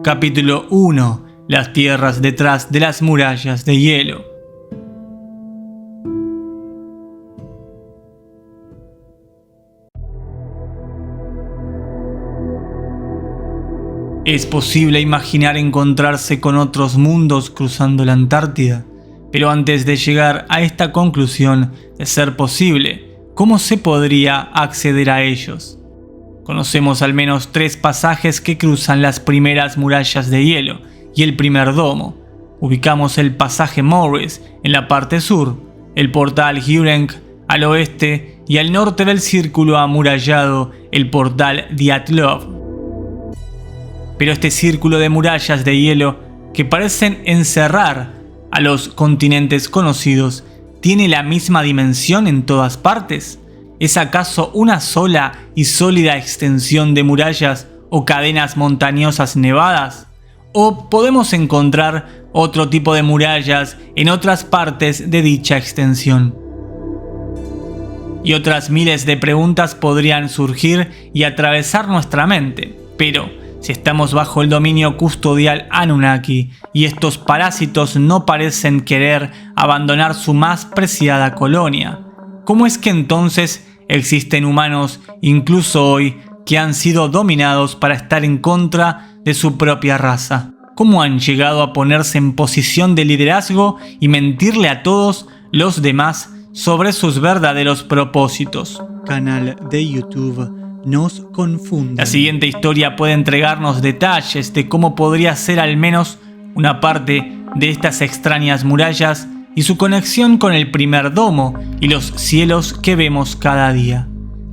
Capítulo 1. Las tierras detrás de las murallas de hielo. Es posible imaginar encontrarse con otros mundos cruzando la Antártida, pero antes de llegar a esta conclusión de ser posible, ¿cómo se podría acceder a ellos? Conocemos al menos 3 pasajes que cruzan las primeras murallas de hielo y el primer domo. Ubicamos el pasaje Morris en la parte sur, el portal Hureng al oeste y al norte del círculo amurallado el portal Dyatlov. Pero este círculo de murallas de hielo que parecen encerrar a los continentes conocidos, ¿tiene la misma dimensión en todas partes? ¿Es acaso una sola y sólida extensión de murallas o cadenas montañosas nevadas? ¿O podemos encontrar otro tipo de murallas en otras partes de dicha extensión? Y otras miles de preguntas podrían surgir y atravesar nuestra mente, pero si estamos bajo el dominio custodial Anunnaki y estos parásitos no parecen querer abandonar su más preciada colonia, ¿cómo es que entonces existen humanos, incluso hoy, que han sido dominados para estar en contra de su propia raza? ¿Cómo han llegado a ponerse en posición de liderazgo y mentirle a todos los demás sobre sus verdaderos propósitos? Canal de YouTube Nos Confunden. La siguiente historia puede entregarnos detalles de cómo podría ser al menos una parte de estas extrañas murallas y su conexión con el primer domo y los cielos que vemos cada día.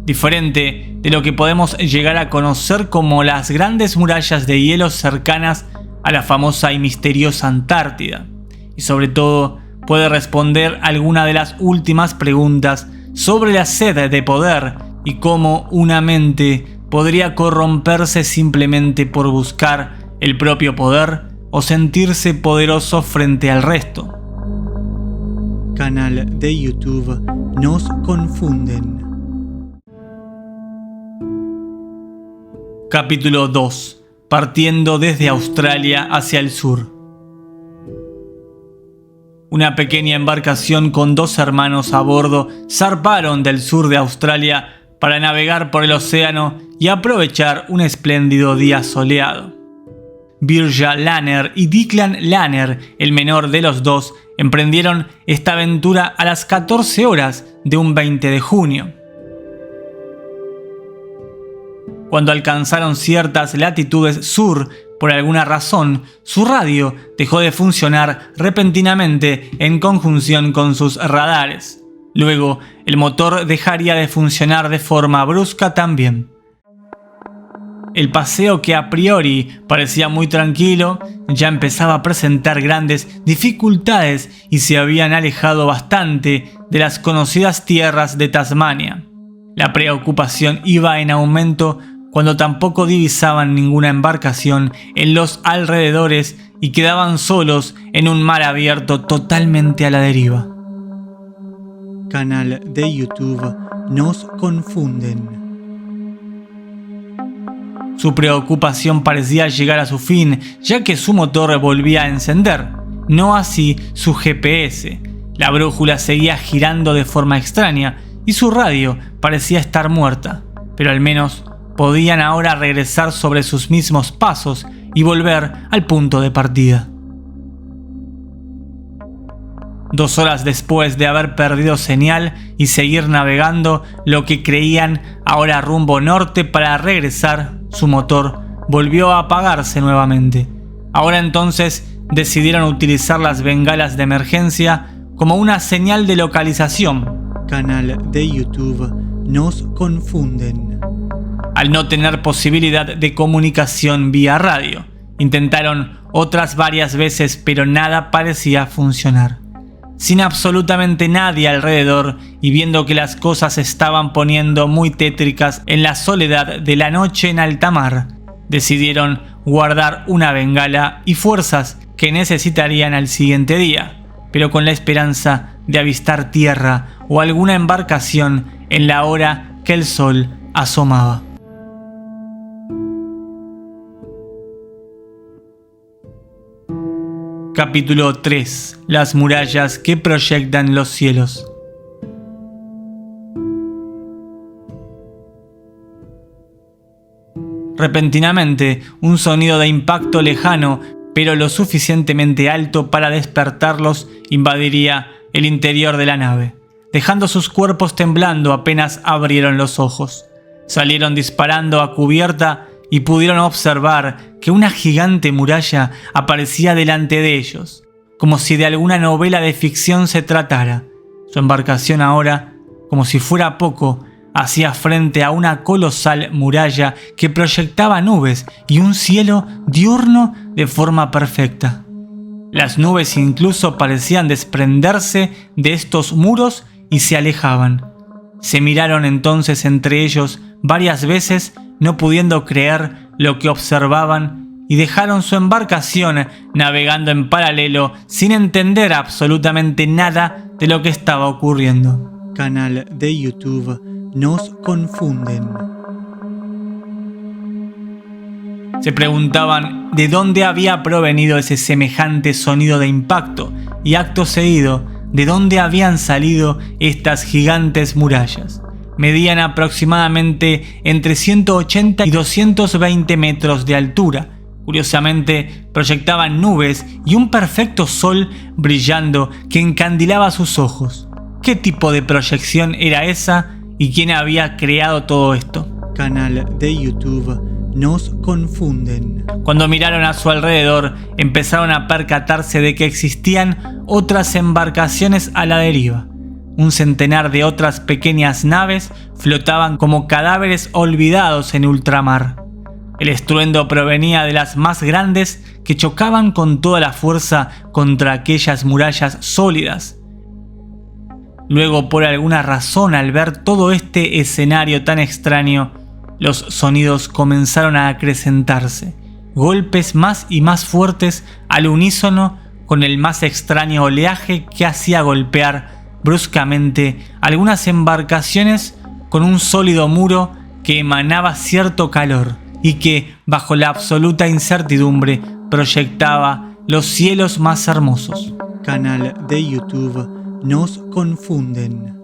Diferente de lo que podemos llegar a conocer como las grandes murallas de hielo cercanas a la famosa y misteriosa Antártida. Y sobre todo, puede responder alguna de las últimas preguntas sobre la sed de poder y cómo una mente podría corromperse simplemente por buscar el propio poder o sentirse poderoso frente al resto. Canal de YouTube Nos Confunden. Capítulo 2. Partiendo desde Australia hacia el sur. Una pequeña embarcación con 2 hermanos a bordo zarparon del sur de Australia para navegar por el océano y aprovechar un espléndido día soleado. Birja Lanner y Declan Lanner, el menor de los dos, emprendieron esta aventura a las 14 horas de un 20 de junio. Cuando alcanzaron ciertas latitudes sur, por alguna razón, su radio dejó de funcionar repentinamente en conjunción con sus radares. Luego, el motor dejaría de funcionar de forma brusca también. El paseo, que a priori parecía muy tranquilo, ya empezaba a presentar grandes dificultades y se habían alejado bastante de las conocidas tierras de Tasmania. La preocupación iba en aumento cuando tampoco divisaban ninguna embarcación en los alrededores y quedaban solos en un mar abierto totalmente a la deriva. Canal de YouTube Nos Confunden. Su preocupación parecía llegar a su fin, ya que su motor volvía a encender, no así su GPS. La brújula seguía girando de forma extraña y su radio parecía estar muerta, pero al menos podían ahora regresar sobre sus mismos pasos y volver al punto de partida. 2 horas después de haber perdido señal y seguir navegando lo que creían ahora rumbo norte para regresar, su motor volvió a apagarse nuevamente. Ahora entonces decidieron utilizar las bengalas de emergencia como una señal de localización. Canal de YouTube Nos Confunden. Al no tener posibilidad de comunicación vía radio, intentaron otras varias veces, pero nada parecía funcionar. Sin absolutamente nadie alrededor y viendo que las cosas se estaban poniendo muy tétricas en la soledad de la noche en alta mar, decidieron guardar una bengala y fuerzas que necesitarían al siguiente día, pero con la esperanza de avistar tierra o alguna embarcación en la hora que el sol asomaba. Capítulo 3. Las murallas que proyectan los cielos. Repentinamente, un sonido de impacto lejano, pero lo suficientemente alto para despertarlos, invadiría el interior de la nave, dejando sus cuerpos temblando apenas abrieron los ojos. Salieron disparando a cubierta y pudieron observar que una gigante muralla aparecía delante de ellos, como si de alguna novela de ficción se tratara. Su embarcación ahora, como si fuera poco, hacía frente a una colosal muralla que proyectaba nubes y un cielo diurno de forma perfecta. Las nubes incluso parecían desprenderse de estos muros y se alejaban. Se miraron entonces entre ellos varias veces, no pudiendo creer lo que observaban, y dejaron su embarcación navegando en paralelo sin entender absolutamente nada de lo que estaba ocurriendo. Canal de YouTube Nos Confunden. Se preguntaban de dónde había provenido ese semejante sonido de impacto y acto seguido de dónde habían salido estas gigantes murallas. Medían aproximadamente entre 180 y 220 metros de altura. Curiosamente, proyectaban nubes y un perfecto sol brillando que encandilaba sus ojos. ¿Qué tipo de proyección era esa y quién había creado todo esto? Canal de YouTube Nos Confunden. Cuando miraron a su alrededor, empezaron a percatarse de que existían otras embarcaciones a la deriva. Un centenar de otras pequeñas naves flotaban como cadáveres olvidados en ultramar. El estruendo provenía de las más grandes que chocaban con toda la fuerza contra aquellas murallas sólidas. Luego, por alguna razón, al ver todo este escenario tan extraño, los sonidos comenzaron a acrecentarse. Golpes más y más fuertes al unísono con el más extraño oleaje que hacía golpear bruscamente algunas embarcaciones con un sólido muro que emanaba cierto calor y que, bajo la absoluta incertidumbre, proyectaba los cielos más hermosos. Canal de YouTube Nos Confunden.